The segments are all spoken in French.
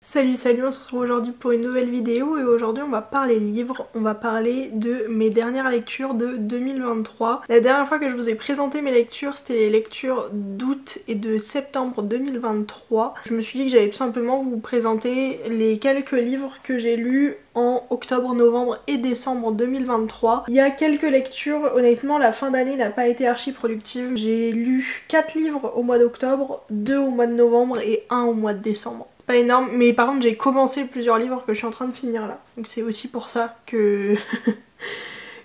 Salut, on se retrouve aujourd'hui pour une nouvelle vidéo et aujourd'hui on va parler livres, on va parler de mes dernières lectures de 2023. La dernière fois que je vous ai présenté mes lectures, c'était les lectures d'août et de septembre 2023. Je me suis dit que j'allais tout simplement vous présenter les quelques livres que j'ai lus en octobre, novembre et décembre 2023. Il y a quelques lectures, honnêtement la fin d'année n'a pas été archi productive. J'ai lu 4 livres au mois d'octobre, 2 au mois de novembre et 1 au mois de décembre. C'est pas énorme, mais par contre j'ai commencé plusieurs livres que je suis en train de finir là. Donc c'est aussi pour ça que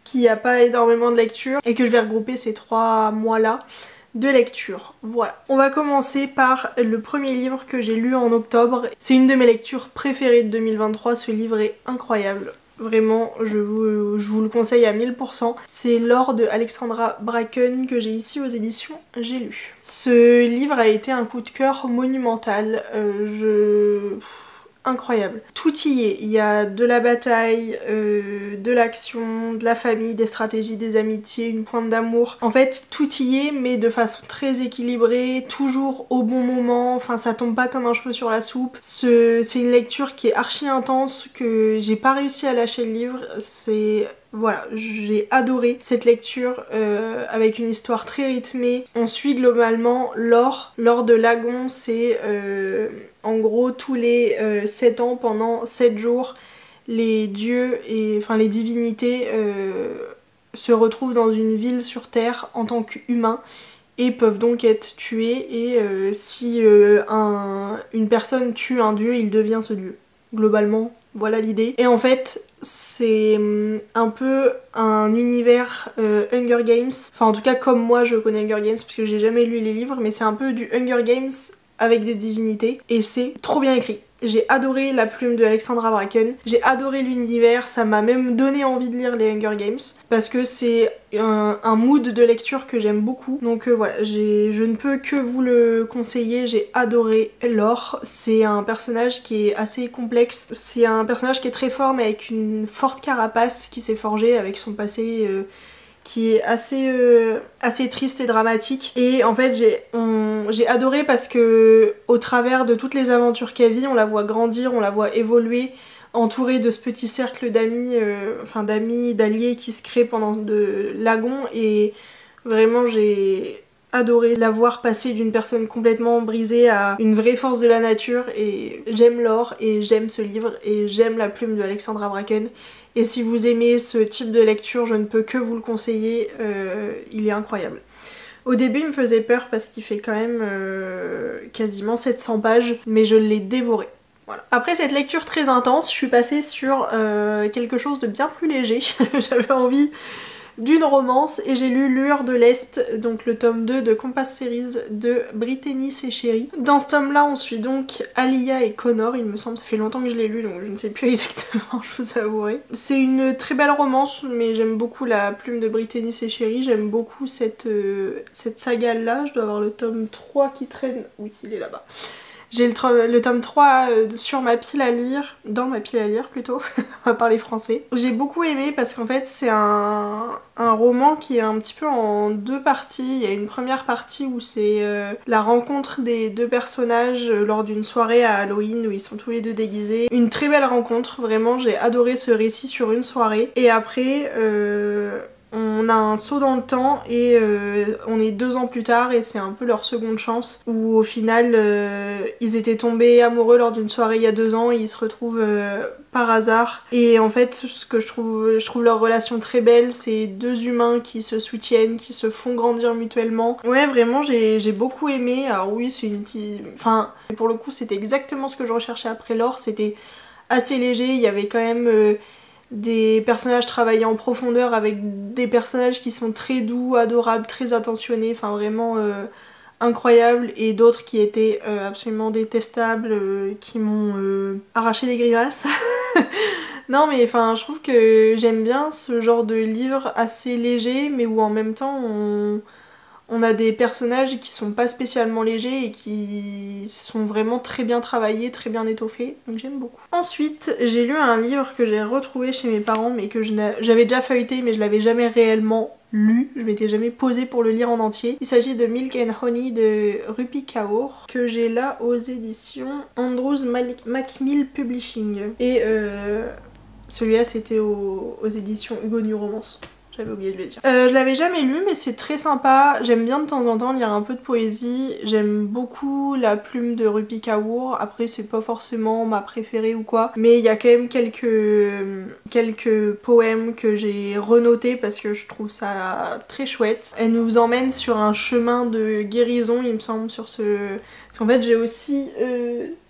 qu'il n'y a pas énormément de lecture et que je vais regrouper ces 3 mois là de lecture. Voilà. On va commencer par le premier livre que j'ai lu en octobre. C'est une de mes lectures préférées de 2023, ce livre est incroyable. Vraiment, je vous le conseille à 1000%. C'est L'or de Alexandra Bracken que j'ai ici aux éditions J'ai lu. Ce livre a été un coup de cœur monumental. Incroyable. Tout y est. Il y a de la bataille, de l'action, de la famille, des stratégies, des amitiés, une pointe d'amour. En fait, tout y est, mais de façon très équilibrée, toujours au bon moment. Enfin, ça tombe pas comme un cheveu sur la soupe. C'est une lecture qui est archi intense, que j'ai pas réussi à lâcher le livre. Voilà, j'ai adoré cette lecture avec une histoire très rythmée. On suit globalement Laure de Lagon, c'est en gros tous les 7 ans, pendant 7 jours, les dieux et enfin les divinités se retrouvent dans une ville sur Terre en tant qu'humains et peuvent donc être tués et si une personne tue un dieu, il devient ce dieu. Globalement, voilà l'idée. Et en fait, c'est un peu un univers Hunger Games. Enfin, en tout cas, comme moi, je connais Hunger Games, parce que j'ai jamais lu les livres, mais c'est un peu du Hunger Games avec des divinités. Et c'est trop bien écrit. J'ai adoré la plume de Alexandra Bracken, j'ai adoré l'univers, ça m'a même donné envie de lire les Hunger Games, parce que c'est un mood de lecture que j'aime beaucoup. Donc voilà, je ne peux que vous le conseiller, j'ai adoré Laure. C'est un personnage qui est assez complexe, c'est un personnage qui est très fort mais avec une forte carapace qui s'est forgée avec son passé qui est assez triste et dramatique. Et en fait j'ai adoré parce que au travers de toutes les aventures qu'elle vit, on la voit grandir, on la voit évoluer, entourée de ce petit cercle d'amis, d'alliés qui se crée pendant de Lagon, et vraiment j'ai adoré la voir passer d'une personne complètement brisée à une vraie force de la nature. Et j'aime Laure et j'aime ce livre et j'aime la plume de Alexandra Bracken. Et si vous aimez ce type de lecture, je ne peux que vous le conseiller, il est incroyable. Au début il me faisait peur parce qu'il fait quand même quasiment 700 pages, mais je l'ai dévoré. Voilà. Après cette lecture très intense, je suis passée sur quelque chose de bien plus léger. J'avais envie d'une romance et j'ai lu Lueur de l'Est, donc le tome 2 de Compass Series de Brittany Sechéry. Dans ce tome là on suit donc Alia et Connor, il me semble, ça fait longtemps que je l'ai lu donc je ne sais plus exactement, je vous avouerai. C'est une très belle romance, mais j'aime beaucoup la plume de Brittany Sechéry, j'aime beaucoup cette saga là. Je dois avoir le tome 3 qui traîne, oui il est là-bas. J'ai le tome 3 sur ma pile à lire, dans ma pile à lire plutôt, on va parler français. J'ai beaucoup aimé parce qu'en fait c'est un roman qui est un petit peu en 2 parties. Il y a une première partie où c'est la rencontre des 2 personnages lors d'une soirée à Halloween où ils sont tous les 2 déguisés. Une très belle rencontre, vraiment j'ai adoré ce récit sur une soirée. Et après on a un saut dans le temps et on est 2 ans plus tard et c'est un peu leur seconde chance où au final ils étaient tombés amoureux lors d'une soirée il y a 2 ans et ils se retrouvent par hasard. Et en fait ce que je trouve leur relation très belle, c'est 2 humains qui se soutiennent, qui se font grandir mutuellement. Ouais vraiment j'ai beaucoup aimé. Alors oui c'est une petite... Enfin pour le coup c'était exactement ce que je recherchais après Laure, c'était assez léger, il y avait quand même... des personnages travaillés en profondeur avec des personnages qui sont très doux, adorables, très attentionnés, enfin vraiment incroyables, et d'autres qui étaient absolument détestables, qui m'ont arraché des grimaces. Non mais enfin je trouve que j'aime bien ce genre de livre assez léger mais où en même temps on a des personnages qui sont pas spécialement légers et qui sont vraiment très bien travaillés, très bien étoffés, donc j'aime beaucoup. Ensuite, j'ai lu un livre que j'ai retrouvé chez mes parents mais que j'avais déjà feuilleté mais je l'avais jamais réellement lu, je m'étais jamais posée pour le lire en entier. Il s'agit de Milk and Honey de Rupi Kaur, que j'ai là aux éditions Andrews Macmill Publishing. Et celui-là c'était aux éditions Hugo New Romance. J'avais oublié de le dire. Je l'avais jamais lu mais c'est très sympa. J'aime bien de temps en temps lire un peu de poésie. J'aime beaucoup la plume de Rupi Kaur. Après c'est pas forcément ma préférée ou quoi. Mais il y a quand même quelques poèmes que j'ai renotés parce que je trouve ça très chouette. Elle nous emmène sur un chemin de guérison il me semble sur ce... Parce qu'en fait j'ai aussi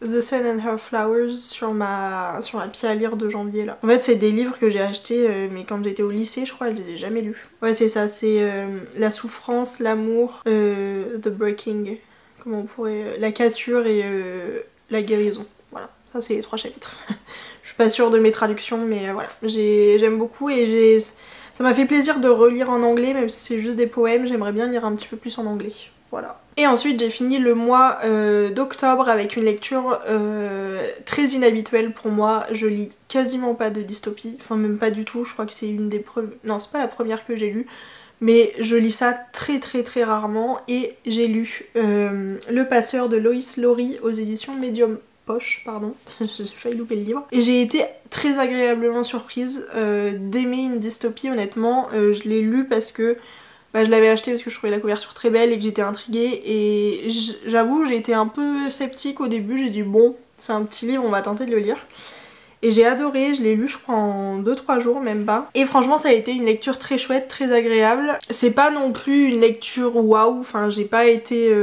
The Sun and Her Flowers sur ma pile à lire de janvier là. En fait c'est des livres que j'ai achetés mais quand j'étais au lycée je crois, je les ai jamais lus. Ouais c'est ça, c'est la souffrance, l'amour, the breaking, comment on pourrait... la cassure et la guérison. Voilà, ça c'est les 3 chapitres. Je suis pas sûre de mes traductions mais voilà, j'aime beaucoup et ça m'a fait plaisir de relire en anglais même si c'est juste des poèmes, j'aimerais bien lire un petit peu plus en anglais. Voilà. Et ensuite j'ai fini le mois d'octobre avec une lecture très inhabituelle pour moi. Je lis quasiment pas de dystopie, enfin même pas du tout, je crois que c'est une des premières... Non c'est pas la première que j'ai lue, mais je lis ça très rarement et j'ai lu Le Passeur de Loïs Lowry aux éditions Medium Poche, pardon, j'ai failli louper le livre. Et j'ai été très agréablement surprise d'aimer une dystopie honnêtement. Je l'ai lu parce que je l'avais acheté parce que je trouvais la couverture très belle et que j'étais intriguée et j'avoue j'ai été un peu sceptique au début, j'ai dit bon c'est un petit livre on va tenter de le lire et j'ai adoré, je l'ai lu je crois en 2-3 jours même pas et franchement ça a été une lecture très chouette, très agréable. C'est pas non plus une lecture waouh, enfin j'ai pas été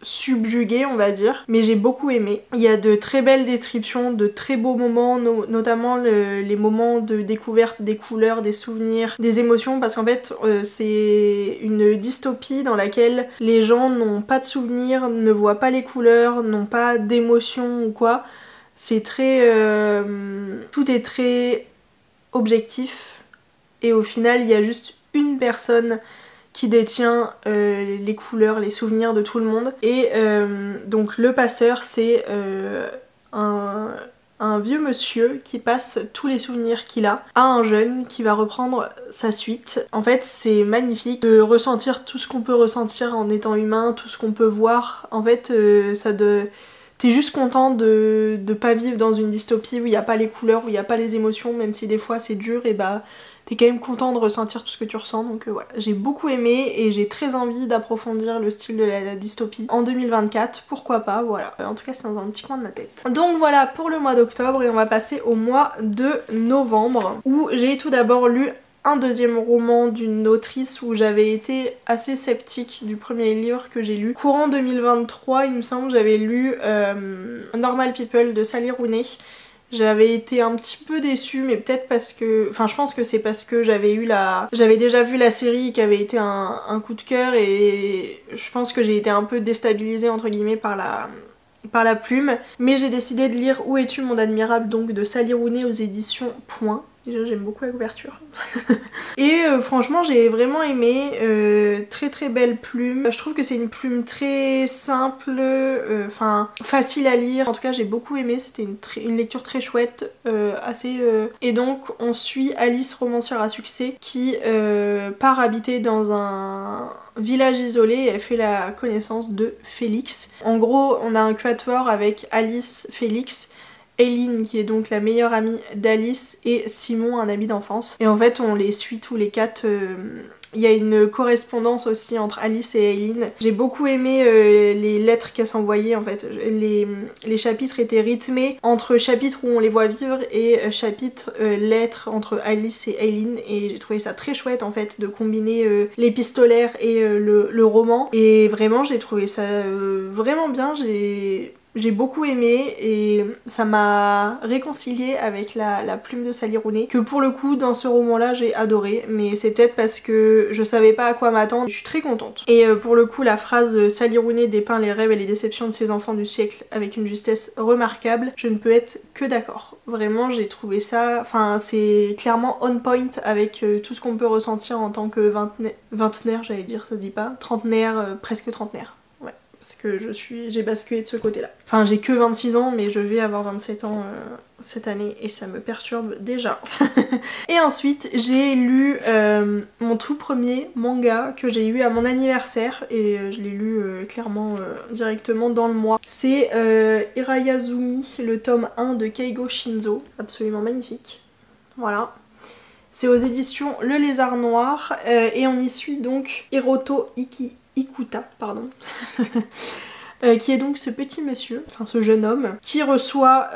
subjuguée on va dire, mais j'ai beaucoup aimé. Il y a de très belles descriptions, de très beaux moments, notamment les moments de découverte des couleurs, des souvenirs, des émotions, parce qu'en fait c'est une dystopie dans laquelle les gens n'ont pas de souvenirs, ne voient pas les couleurs, n'ont pas d'émotions ou quoi. C'est très... tout est très objectif et au final il y a juste une personne qui détient les couleurs, les souvenirs de tout le monde. Et donc le passeur c'est un vieux monsieur qui passe tous les souvenirs qu'il a à un jeune qui va reprendre sa suite. En fait c'est magnifique de ressentir tout ce qu'on peut ressentir en étant humain, tout ce qu'on peut voir. En fait t'es juste content de pas vivre dans une dystopie où il n'y a pas les couleurs, où il n'y a pas les émotions, même si des fois c'est dur, et bah t'es quand même content de ressentir tout ce que tu ressens. Donc voilà, j'ai beaucoup aimé et j'ai très envie d'approfondir le style de la dystopie en 2024, pourquoi pas, voilà. En tout cas c'est dans un petit coin de ma tête. Donc voilà pour le mois d'octobre et on va passer au mois de novembre où j'ai tout d'abord lu un deuxième roman d'une autrice où j'avais été assez sceptique du premier livre que j'ai lu. Courant 2023 il me semble, j'avais lu Normal People de Sally Rooney. J'avais été un petit peu déçue mais peut-être parce que... Enfin je pense que c'est parce que j'avais déjà vu la série qui avait été un coup de cœur et je pense que j'ai été un peu déstabilisée entre guillemets par la plume. Mais j'ai décidé de lire Où es-tu mon admirable donc de Sally Rooney aux éditions Point. Déjà j'aime beaucoup la couverture. Et franchement j'ai vraiment aimé, très belle plume. Je trouve que c'est une plume très simple, enfin facile à lire. En tout cas j'ai beaucoup aimé, c'était une lecture très chouette, Et donc on suit Alice, romancière à succès, qui part habiter dans un village isolé et elle fait la connaissance de Félix. En gros on a un quatuor avec Alice, Félix, Eileen qui est donc la meilleure amie d'Alice et Simon, un ami d'enfance. Et en fait on les suit tous les 4. Il y a une correspondance aussi entre Alice et Eileen. J'ai beaucoup aimé les lettres qu'elle s'envoyait en fait. Les chapitres étaient rythmés entre chapitres où on les voit vivre et chapitres lettres entre Alice et Eileen. Et j'ai trouvé ça très chouette en fait de combiner l'épistolaire et le roman. Et vraiment j'ai trouvé ça vraiment bien. J'ai beaucoup aimé et ça m'a réconciliée avec la plume de Sally Rooney, que pour le coup dans ce roman là j'ai adoré, mais c'est peut-être parce que je savais pas à quoi m'attendre, je suis très contente. Et pour le coup la phrase de Sally Rooney dépeint les rêves et les déceptions de ses enfants du siècle avec une justesse remarquable, je ne peux être que d'accord. Vraiment j'ai trouvé ça, enfin c'est clairement on point avec tout ce qu'on peut ressentir en tant que vingtenaire j'allais dire, ça se dit pas, trentenaire, presque trentenaire. parce que j'ai basculé de ce côté-là. Enfin j'ai que 26 ans mais je vais avoir 27 ans cette année et ça me perturbe déjà. Et ensuite j'ai lu mon tout premier manga que j'ai eu à mon anniversaire et je l'ai lu clairement directement dans le mois. C'est Irayazumi, le tome 1 de Keigo Shinzo, absolument magnifique. Voilà. C'est aux éditions Le Lézard Noir et on y suit donc Hiroto Ikuta, pardon. Qui est donc ce petit monsieur, enfin ce jeune homme, qui reçoit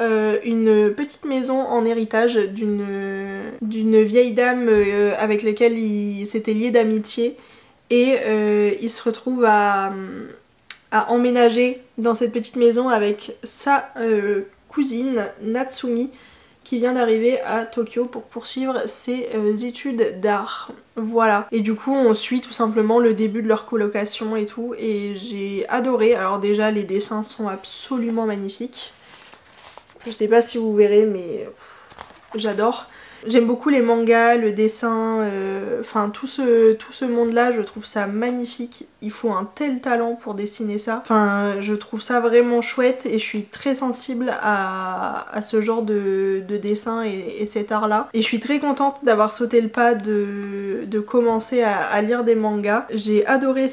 une petite maison en héritage d'une vieille dame avec laquelle il s'était lié d'amitié et il se retrouve à emménager dans cette petite maison avec sa cousine Natsumi qui vient d'arriver à Tokyo pour poursuivre ses études d'art. Voilà. Et du coup on suit tout simplement le début de leur colocation et tout et j'ai adoré. Alors déjà les dessins sont absolument magnifiques. Je sais pas si vous verrez mais j'adore. J'aime beaucoup les mangas, le dessin, enfin tout ce monde-là, je trouve ça magnifique. Il faut un tel talent pour dessiner ça. Enfin, je trouve ça vraiment chouette et je suis très sensible à ce genre de dessin et cet art-là. Et je suis très contente d'avoir sauté le pas de commencer à lire des mangas. J'ai adoré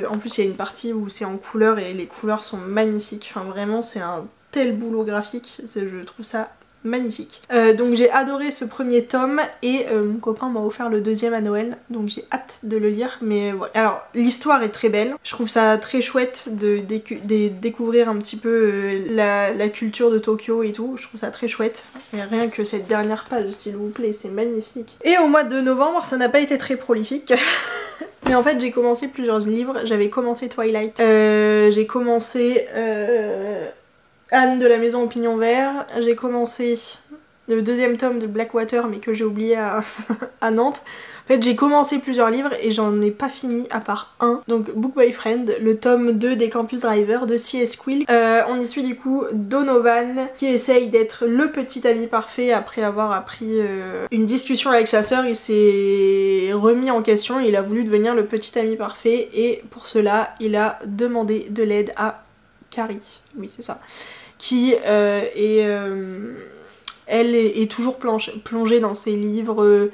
En plus, il y a une partie où c'est en couleur et les couleurs sont magnifiques. Enfin, vraiment, c'est un tel boulot graphique. Je trouve ça magnifique. Donc j'ai adoré ce premier tome et mon copain m'a offert le deuxième à Noël, donc j'ai hâte de le lire. Mais voilà. Alors l'histoire est très belle, je trouve ça très chouette de découvrir un petit peu la culture de Tokyo et tout, je trouve ça très chouette. Et rien que cette dernière page s'il vous plaît, c'est magnifique. Et au mois de novembre ça n'a pas été très prolifique. Mais en fait j'ai commencé plusieurs livres, j'avais commencé Twilight, j'ai commencé Anne de la Maison au Pignon Vert, j'ai commencé le deuxième tome de Blackwater mais que j'ai oublié à Nantes. En fait j'ai commencé plusieurs livres et j'en ai pas fini à part un. Donc Book Boyfriend, le tome 2 des Campus Driver de C.S. Quill. On y suit du coup Donovan qui essaye d'être le petit ami parfait après avoir appris une discussion avec sa sœur. Il s'est remis en question, il a voulu devenir le petit ami parfait et pour cela il a demandé de l'aide à Carrie, oui c'est ça, qui elle est toujours plongée dans ses livres,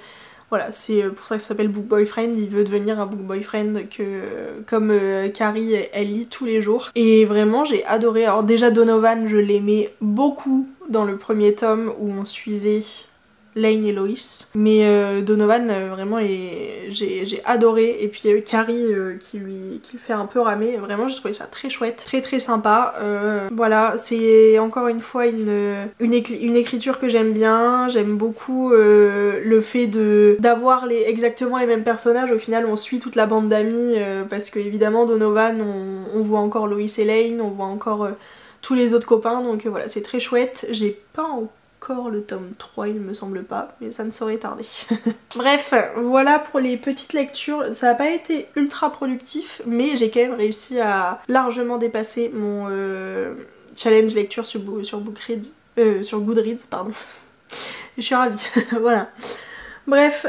voilà c'est pour ça que ça s'appelle Book Boyfriend, il veut devenir un book boyfriend comme Carrie elle lit tous les jours et vraiment j'ai adoré. Alors déjà Donovan je l'aimais beaucoup dans le premier tome où on suivait Lane et Lois, mais Donovan vraiment j'ai adoré et puis il y avait Carrie qui le fait un peu ramer, vraiment j'ai trouvé ça très chouette, très sympa. Voilà, c'est encore une fois une écriture que j'aime bien, j'aime beaucoup le fait d'avoir exactement les mêmes personnages. Au final on suit toute la bande d'amis parce que évidemment Donovan on voit encore Lois et Lane, on voit encore tous les autres copains, donc voilà c'est très chouette. J'ai pas encore le tome 3 il me semble pas, mais ça ne saurait tarder. Bref, voilà pour les petites lectures, ça n'a pas été ultra productif mais j'ai quand même réussi à largement dépasser mon challenge lecture sur Goodreads, pardon. Je suis ravie, voilà. Bref,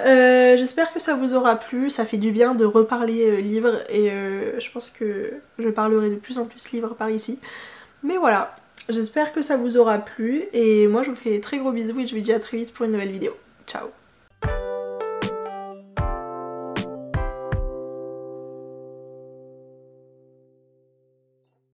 j'espère que ça vous aura plu, ça fait du bien de reparler livres et je pense que je parlerai de plus en plus livres par ici. Mais voilà, j'espère que ça vous aura plu et moi je vous fais des très gros bisous et je vous dis à très vite pour une nouvelle vidéo. Ciao!